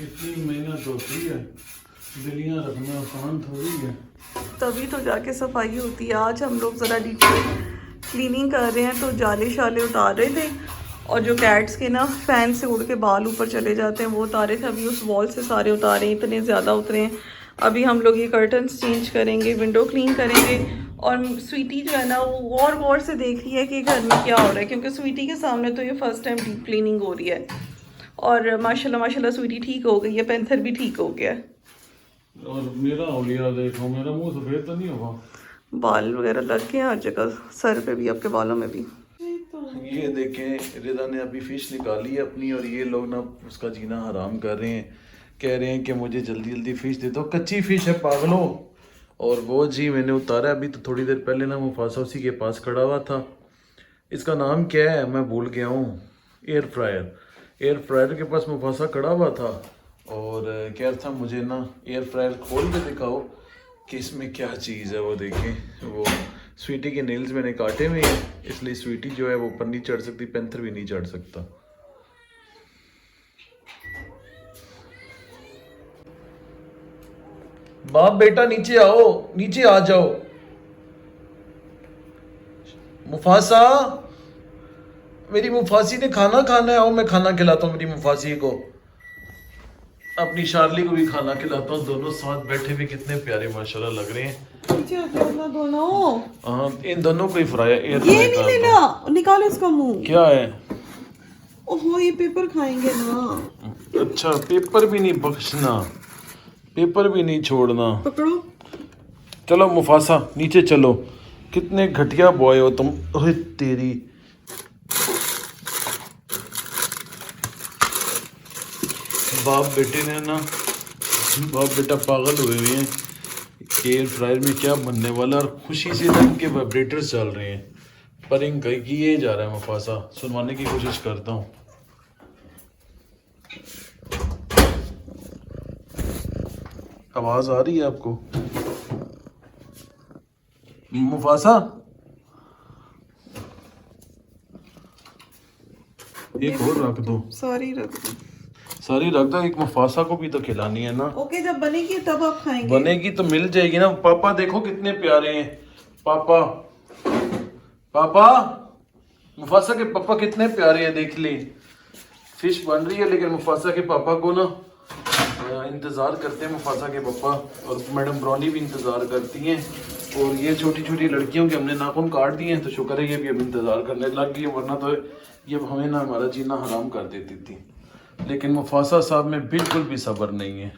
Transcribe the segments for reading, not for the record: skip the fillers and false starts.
इतनी मेहनत होती है, बिल्लियाँ रखना आसान थोड़ी है। तभी तो जाके सफाई होती है। आज हम लोग ज़रा डीप क्लीनिंग कर रहे हैं, तो जाले शाले उतार रहे थे और जो कैट्स के ना फैन से उड़ के बाल ऊपर चले जाते हैं वो उतारे थे। अभी उस वॉल से सारे उतारे, इतने ज़्यादा उतरे हैं। अभी हम लोग ये कर्टन्स चेंज करेंगे, विंडो क्लीन करेंगे। और स्वीटी जो है ना वो और गौर से देख रही है कि घर में क्या हो रहा है, क्योंकि स्वीटी के सामने तो ये फर्स्ट टाइम डीप क्लीनिंग हो रही है। और माशाल्लाह माशाल्लाह स्वीटी ठीक हो गई है, पेंथर भी ठीक हो गया है। और मेरा औलिया देखो, मेरा मुंह सफेद तो नहीं होगा। बाल वगैरह लग गए हर जगह, सर पे भी, आपके बालों में भी। ये देखें, रिदा ने अभी फिश निकाली है अपनी, और ये लोग ना उसका जीना हराम कर रहे हैं। कह रहे हैं कि मुझे जल्दी जल्दी फिश दे दो, कच्ची फिश है पागलों। और वो जी मैंने उतारा अभी तो थोड़ी देर पहले ना, मुफासा उसी के पास खड़ा हुआ था। इसका नाम क्या है मैं भूल गया हूँ। एयर फ्रायर, एयर फ्रायर के पास मुफासा खड़ा हुआ था और कह रहा था मुझे ना एयर फ्रायर खोल के दिखाओ कि इसमें क्या चीज़ है। वो देखें, वो स्वीटी के नेल्स मैंने काटे हुए हैं, इसलिए स्वीटी जो है वो ऊपर नहीं चढ़ सकती, पेंथर भी नहीं चढ़ सकता। बाप बेटा नीचे आओ, नीचे आ जाओ। मुफासा, मेरी मुफासी ने खाना खाना है। आओ मैं खाना खिलाता हूँ मेरी मुफासी को, अपनी शार्ली को भी खाना खिलाता हूँ। दोनों साथ बैठे भी कितने प्यारे माशाल्लाह लग रहे हैं। दोनों हाँ, इन दोनों को ही फ्राई एयर ये नहीं लेना, निकालो इसका मुंह। क्या है? ओहो, ये पेपर खाएंगे ना। अच्छा, पेपर भी नहीं बख्शना, पेपर भी नहीं छोड़ना। पकड़ो। चलो मुफासा नीचे चलो, कितने घटिया बॉय हो तुम। अरे तेरी, बाप बेटे ने ना, बाप बेटा पागल हुए हुए हैं। एयर फ्रायर में क्या बनने वाला, और खुशी से इनके वाइब्रेटर्स चल रहे हैं। पर इन किए जा रहा है मुफासा, सुनवाने की कोशिश करता हूँ। आवाज आ रही है आपको मुफासा? एक और रख दो, सारी रख दो, सारी रख दो। एक मुफासा को भी तो खिलानी है ना। ओके, जब बनेगी तब आप खाएंगे। बनेगी तो मिल जाएगी ना। पापा देखो कितने प्यारे हैं। पापा, पापा, मुफासा के पापा कितने प्यारे हैं, देख ले। फिश बन रही है लेकिन मुफासा के पापा को ना इंतज़ार करते हैं मुफासा के पापा, और मैडम ब्राउनी भी इंतज़ार करती हैं। और ये छोटी छोटी लड़कियों के हमने नाखून काट दिए हैं, तो शुक्र है ये भी अब इंतज़ार करने लग गई, वरना तो ये हमें ना हमारा जीना हराम कर देती थी। लेकिन मुफासा साहब में बिल्कुल भी सब्र नहीं है।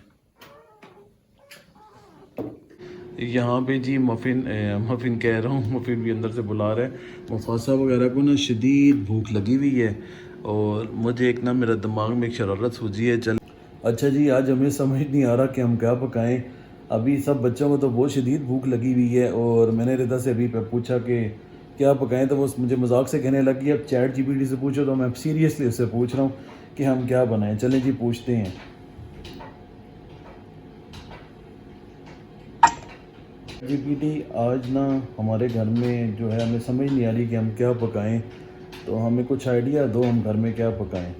यहाँ पे जी मफ़िन कह रहा हूँ, मफ़िन भी अंदर से बुला रहे हैं। मुफासा वगैरह को ना शदीद भूख लगी हुई है, और मुझे एक ना मेरा दिमाग में एक शरारत सूझी है। चल अच्छा जी, आज हमें समझ नहीं आ रहा कि हम क्या पकाएं। अभी सब बच्चों को तो बहुत शदीद भूख लगी हुई है, और मैंने रिदा से अभी पूछा कि क्या पकाएं, तो वो मुझे मजाक से कहने लगी अब चैट जीपीटी से पूछो, तो मैं सीरियसली उससे पूछ रहा हूँ कि हम क्या बनाएं। चलें जी पूछते हैं। जीपीटी, आज ना हमारे घर में जो है हमें समझ नहीं आ रही कि हम क्या पकाएं, तो हमें कुछ आइडिया दो हम घर में क्या पकाएं।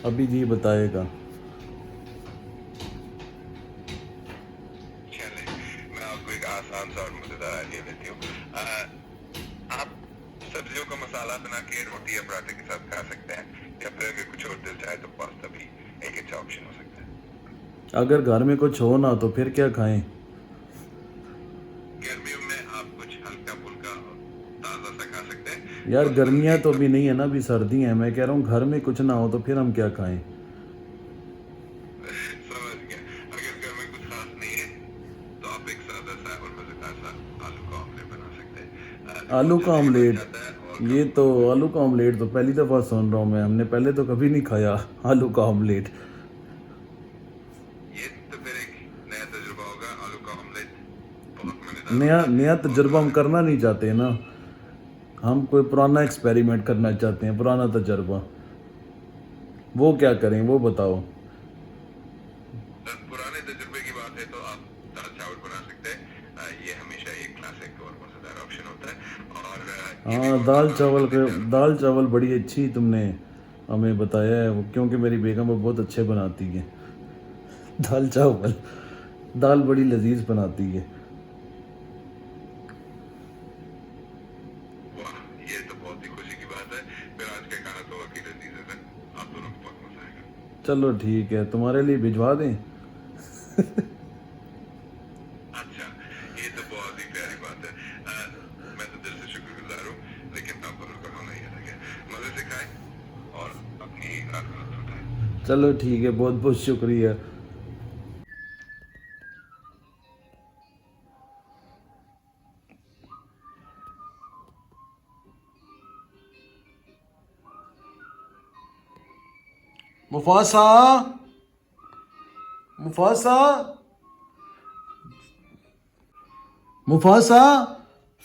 अभी जी बताएगा। चले, मैं आपको एक आसान सा और मजेदार आइडिया देती हूँ। आप सब्जियों का मसाला बना के रोटी या पराठे के साथ खा सकते हैं, या फिर अगर कुछ और दिल चाहे तो पास्ता भी एक अच्छा ऑप्शन हो सकता है। अगर घर में कुछ हो ना तो फिर क्या खाएं? गर्मियों में आप कुछ हल्का फुल्का ताज़ा सा खा सकते हैं। यार गर्मियाँ तो अभी नहीं है ना, अभी सर्दी है। मैं कह रहा हूँ घर में कुछ ना हो तो फिर हम क्या खाएं? समझ गया। अगर घर में कुछ खास नहीं है तो आप एक सादा सा और मजेदार सा आलू का ऑमलेट बना सकते हैं। आलू का ऑमलेट? जाता है और ये तो आलू का ऑमलेट तो पहली दफ़ा सुन रहा हूँ मैं, हमने पहले तो कभी नहीं खाया आलू का ऑमलेट। ये तो फिर एक नया तजुर्बा होगा। आलू का ऑमलेट बहुत मजेदार नया होता है। नया तजुर्बा हम करना नहीं चाहते ना, हम कोई पुराना एक्सपेरिमेंट करना चाहते हैं, पुराना तजुर्बा। वो क्या करें वो बताओ। पुराने तजुर्बे की बात है तो आप दाल चावल बना सकते हैं। ये हमेशा एक क्लासिक और मजेदार ऑप्शन होता है। और ये भी हाँ, बहुत आसान बनने में दाल चावल बड़ी अच्छी तुमने हमें बताया है वो, क्योंकि मेरी बेगम वो बहुत अच्छे बनाती है दाल चावल, दाल बड़ी लजीज बनाती है। वाह, ये तो बहुत ही खुशी की बात है। फिर आज का खाना तो वाकई लजीज है सर, आप दोनों को बहुत मजा आएगा। चलो ठीक है, तुम्हारे लिए भिजवा दें? अच्छा, ये तो बहुत ही प्यारी बात है। मैं तो दिल से शुक्रगुजार हूँ, लेकिन आप दोनों का खाना ही अलग है। मजे से खाएं और अपनी रात को लुत्फ उठाएं। चलो ठीक है, बहुत बहुत शुक्रिया। मुफासा, मुफासा, मुफासा,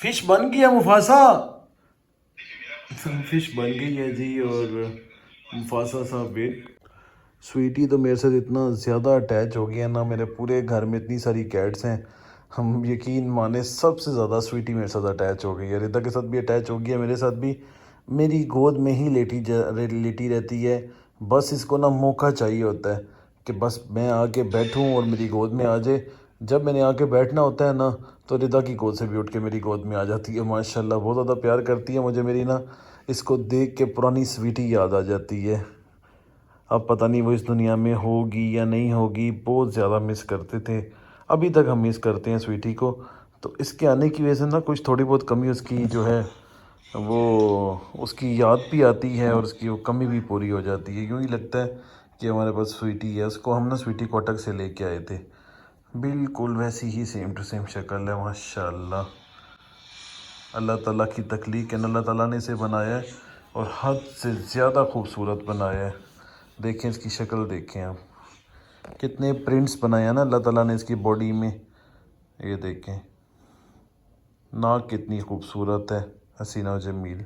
फिश बन गया मुफासा। फिश बन गई है जी, और मुफासा साहब वेट। स्वीटी तो मेरे साथ इतना ज़्यादा अटैच हो गया ना, मेरे पूरे घर में इतनी सारी कैट्स हैं, हम यकीन माने सबसे ज़्यादा स्वीटी मेरे साथ अटैच हो गई है। रिदा के साथ भी अटैच हो गया, मेरे साथ भी। मेरी गोद में ही लेटी रहती है। बस इसको ना मौका चाहिए होता है कि बस मैं आके बैठूं और मेरी गोद में आ जाए। जब मैंने आके बैठना होता है ना, तो रिदा की गोद से भी उठ के मेरी गोद में आ जाती है। माशाल्लाह बहुत ज़्यादा प्यार करती है मुझे मेरी ना। इसको देख के पुरानी स्वीटी याद आ जाती है। अब पता नहीं वो इस दुनिया में होगी या नहीं होगी, बहुत ज़्यादा मिस करते थे। अभी तक हम मिस करते हैं स्वीटी को। तो इसके आने की वजह से ना कुछ थोड़ी बहुत कमी उसकी जो है वो उसकी याद भी आती है, और उसकी वो कमी भी पूरी हो जाती है। यूँ ही लगता है कि हमारे पास स्वीटी है। उसको हम ना स्वीटी कोटक से लेके आए थे, बिल्कुल वैसी ही सेम टू सेम शक्ल है माशाल्लाह। अल्लाह ताला की तख्लीक है, अल्लाह ताला ने इसे बनाया है और हद से ज़्यादा खूबसूरत बनाया है। देखें इसकी शक्ल, देखें आप, कितने प्रिंट्स बनाए हैं ना अल्लाह ताला ने इसकी बॉडी में। ये देखें, नाक कितनी खूबसूरत है, हसीना जमील।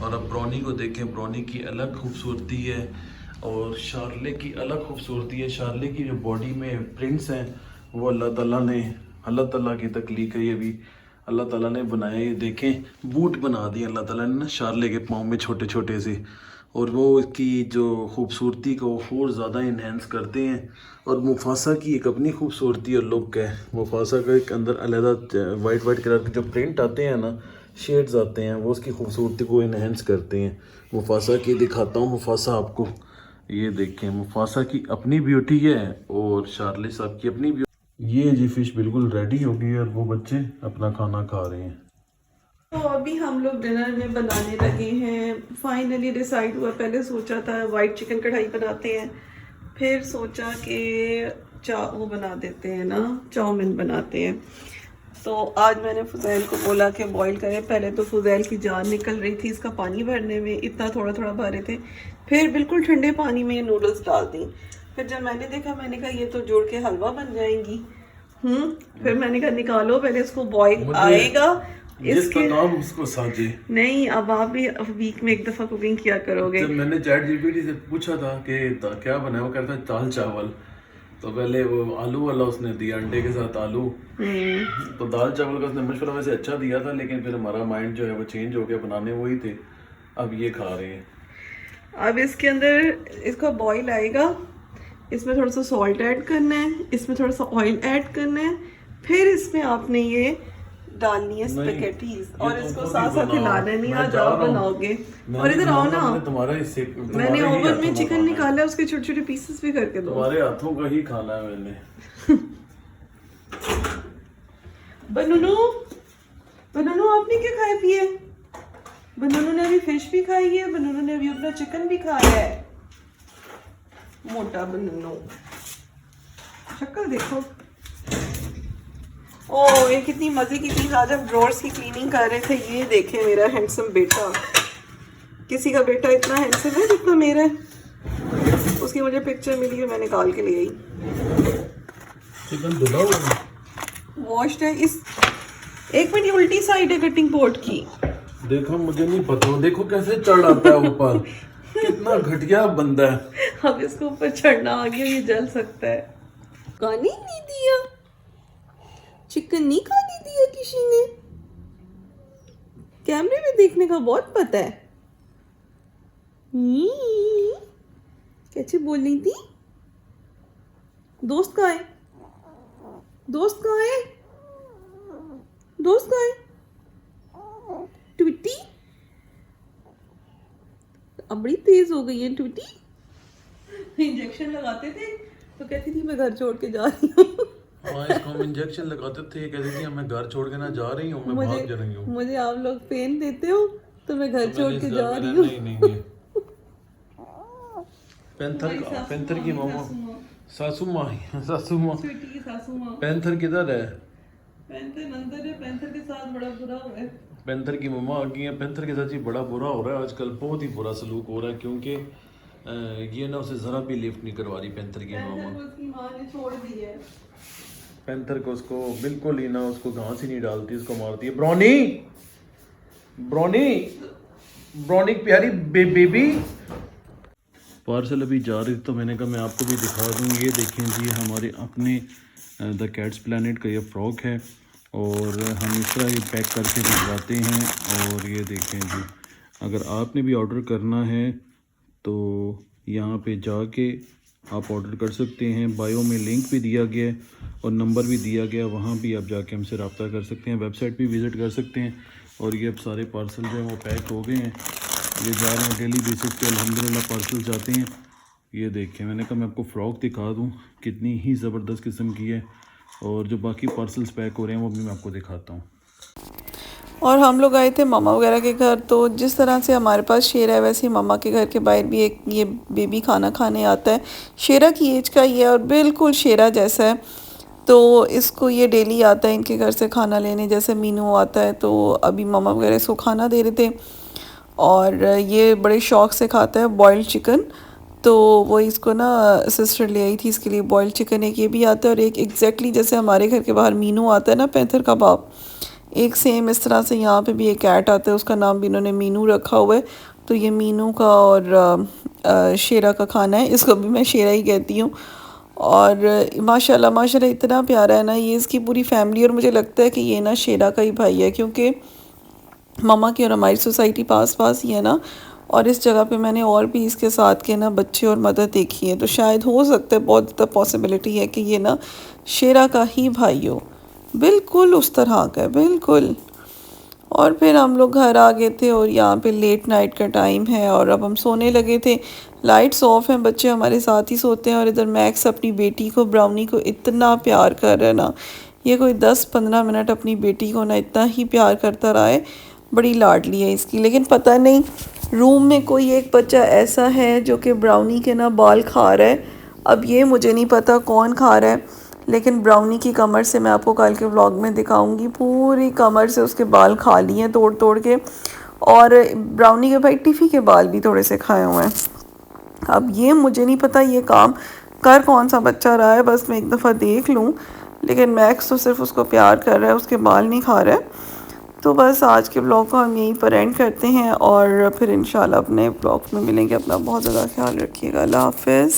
और अब ब्राउनी को देखें, ब्राउनी की अलग खूबसूरती है और शार्ले की अलग खूबसूरती है। शार्ले की जो बॉडी में प्रिंट्स हैं वो अल्लाह ताला की तख्लीक है। ये भी अल्लाह ताला ने बनाया। ये देखें, बूट बना दिए अल्लाह ताला ने ना शार्ले के पाँव में छोटे छोटे से, और वो इसकी जो खूबसूरती को और ज़्यादा इन्हेंस करते हैं। और मुफासा की एक अपनी खूबसूरती और लुक है। मुफासा का एक अंदर अलहदा वाइट कलर के जो प्रिंट आते हैं ना, शेड्स आते हैं, वो उसकी खूबसूरती को इन्हेंस करते हैं। मुफासा की दिखाता हूँ, मुफासा आपको, ये देखें, मुफासा की अपनी ब्यूटी है और शार्ले साहब की अपनी ब्यूटी। ये जी फिश बिल्कुल रेडी हो गई है और वो बच्चे अपना खाना खा रहे हैं। तो अभी हम लोग डिनर में बनाने लगे हैं। फाइनली डिसाइड हुआ, पहले सोचा था वाइट चिकन कढ़ाई बनाते हैं, फिर सोचा कि वो बना देते हैं ना, चाउमीन बनाते हैं। तो आज मैंने फुजैल को बोला कि बॉईल करें। पहले तो फुजैल की जान निकल रही थी इसका पानी भरने में, इतना थोड़ा थोड़ा भर रहे थे। फिर बिल्कुल ठंडे पानी में नूडल्स डाल दी। फिर जब मैंने देखा, मैंने कहा ये तो जोड़ के हलवा बन जाएंगी। फिर मैंने कहा निकालो पहले इसको, बॉईल आएगा इसके नाम उसको साजे। नहीं, अब आप भी वीक में एक दफा कुकिंग किया करोगे। जब मैंने चैट जीपीटी से पूछा था कि क्या बनाया, वो कहता है दाल चावल। तो पहले वो आलू वाला उसने दिया, अंडे के साथ आलू। तो दाल चावल का उसने मशवरा वैसे अच्छा दिया था, लेकिन फिर हमारा माइंड जो है वो चेंज हो गया, बनाने वही थे, अब ये खा रहे हैं। अब इसके अंदर इसका बॉईल आएगा, इसमें थोड़ा सा सॉल्ट ऐड करना है, इसमें थोड़ा सा ऑयल ऐड करना है, फिर इसमें आपने ये डालनी है स्पैगेटीज, और इसको साथ साथ हिलाना नहीं। आज आप बनाओगे और इधर आओ ना, मैंने ओवन में चिकन निकाला, उसके छोटे छोटे पीसेस भी करके दो। तुम्हारे हाथों का ही खाना है मैंने। बनूनू, बनूनू आपने क्या खाया पिए? बनूनू ने अभी फिश भी खाई है, बनूनू ने अभी अपना चिकन भी खाया है। मोटा बनूनू, शक्ल देखो। ओह, ये कितनी मजे की चीज। आज हम ड्रॉर्स की क्लीनिंग कर रहे थे। ये देखे मेरा हैंडसम बेटा, किसी का बेटा इतना हैंडसम है जितना मेरा है। उसकी मुझे पिक्चर मिली है, मैं निकाल के ले आई। चिकन धुला हुआ वॉश्ड है। इस एक मिनट, ये उल्टी साइड है कटिंग बोर्ड की। देखो, मुझे नहीं पता, देखो कैसे चढ़ आता है ऊपर। कितना घटिया बंदा है। अब इसको ऊपर चढ़ना आ गया, ये जल सकता है। खाने नहीं दिया, चिकन नहीं खाने दिया किसी ने। कैमरे में देखने का बहुत पता है। कैसे बोल रही थी? दोस्त कहाँ है? दोस्त कहाँ है? दोस्त कहाँ है? ट्विटी अब बड़ी तेज हो गई है। ट्विटी इंजेक्शन लगाते थे तो कहती थी मैं घर छोड़ के जा रही हूँ। हाँ, इसको हम इंजेक्शन लगाते थे, कहती थी मैं घर छोड़ के ना जा रही हूँ, मैं भाग जा रही हूँ। मुझे आप लोग पेन देते हो तो मैं घर छोड़ के जा रही हूँ। नहीं पैंथर की मामा सासू माँ स्वीटी की सासू माँ। पैंथर किधर है? पैंथर अंदर है। पैंथर के साथ बड़ा बुरा हुआ है। पैंथर की मम्मा आ गई है। पैंथर के साथ जी बड़ा बुरा हो रहा है आजकल, बहुत ही बुरा सलूक हो रहा है, क्योंकि ये ना उसे ज़रा भी लिफ्ट नहीं करवा रही पैंथर की पैंथर मामा। को उसकी माँ ने छोड़ दी है। पैंथर को उसको बिल्कुल ही ना, उसको घास ही नहीं डालती, उसको मारती है। ब्राउनी ब्राउनी ब्राउनी प्यारी बेबी। पार्सल अभी जा रही थी तो मैंने कहा मैं आपको भी दिखा दूँ। ये देखें जी, हमारे अपने द कैट्स प्लैनेट का ये फ्रॉक है और हम इस तरह ये पैक करके भिजवाते हैं। और ये देखें जी, अगर आपने भी ऑर्डर करना है तो यहाँ पे जाके आप ऑर्डर कर सकते हैं। बायो में लिंक भी दिया गया है और नंबर भी दिया गया, वहाँ भी आप जाके हमसे रब्ता कर सकते हैं। वेबसाइट भी विज़िट कर सकते हैं। और ये अब सारे पार्सल जो हैं वो पैक हो गए हैं, ये जा रहे हैं डेली बेसिस पे अल्हम्दुलिल्लाह पार्सल जाते हैं। ये देखें, मैंने कहा मैं आपको फ़्रॉक दिखा दूँ, कितनी ही ज़बरदस्त किस्म की है। और जो बाकी पार्सल्स पैक हो रहे हैं वो भी मैं आपको दिखाता हूँ। और हम लोग आए थे मामा वगैरह के घर, तो जिस तरह से हमारे पास शेरा है वैसे ही मामा के घर के बाहर भी एक ये बेबी खाना खाने आता है। शेरा की एज का ही है और बिल्कुल शेरा जैसा है। तो इसको ये डेली आता है इनके घर से खाना लेने, जैसे मीनू आता है। तो अभी मामा वगैरह इसको खाना दे रहे थे और ये बड़े शौक़ से खाता है बॉइल्ड चिकन। तो वो इसको ना सिस्टर ले आई थी इसके लिए बॉइल्ड चिकन। एक ये भी आता है और एक एग्जैक्टली जैसे हमारे घर के बाहर मीनू आता है ना पैंथर का बाप, एक सेम इस तरह से यहाँ पे भी एक कैट आता है, उसका नाम भी इन्होंने मीनू रखा हुआ है। तो ये मीनू का और शेरा का खाना है, इसको भी मैं शेरा ही कहती हूँ। और माशाल्लाह माशाल्लाह इतना प्यारा है ना ये इसकी पूरी फैमिली। और मुझे लगता है कि ये ना शेरा का ही भाई है, क्योंकि मामा की और हमारी सोसाइटी पास पास ही है ना। और इस जगह पे मैंने और भी इसके साथ के ना बच्चे और मदर देखी है, तो शायद हो सकता है, बहुत ज़्यादा पॉसिबिलिटी है कि ये ना शेरा का ही भाई हो, बिल्कुल उस तरह का है बिल्कुल। और फिर हम लोग घर आ गए थे और यहाँ पे लेट नाइट का टाइम है और अब हम सोने लगे थे। लाइट्स ऑफ हैं, बच्चे हमारे साथ ही सोते हैं। और इधर मैक्स अपनी बेटी को ब्राउनी को इतना प्यार कर रहा है ना, ये कोई 10-15 मिनट अपनी बेटी को ना इतना ही प्यार करता रहा है, बड़ी लाडली है इसकी। लेकिन पता नहीं रूम में कोई एक बच्चा ऐसा है जो कि ब्राउनी के ना बाल खा रहा है। अब ये मुझे नहीं पता कौन खा रहा है, लेकिन ब्राउनी की कमर से मैं आपको कल के व्लॉग में दिखाऊंगी, पूरी कमर से उसके बाल खा लिए हैं तोड़ तोड़ के। और ब्राउनी के भाई टिफ़ी के बाल भी थोड़े से खाए हुए हैं। अब ये मुझे नहीं पता ये काम कर कौन सा बच्चा रहा है, बस मैं एक दफ़ा देख लूँ। लेकिन मैक्स तो सिर्फ उसको प्यार कर रहा है, उसके बाल नहीं खा रहा है। तो बस आज के ब्लॉग को हम यहीं पर एंड करते हैं और फिर इंशाल्लाह अपने ब्लॉग में मिलेंगे। अपना बहुत ज़्यादा ख्याल रखिएगा। अल्लाह हाफ़िज़।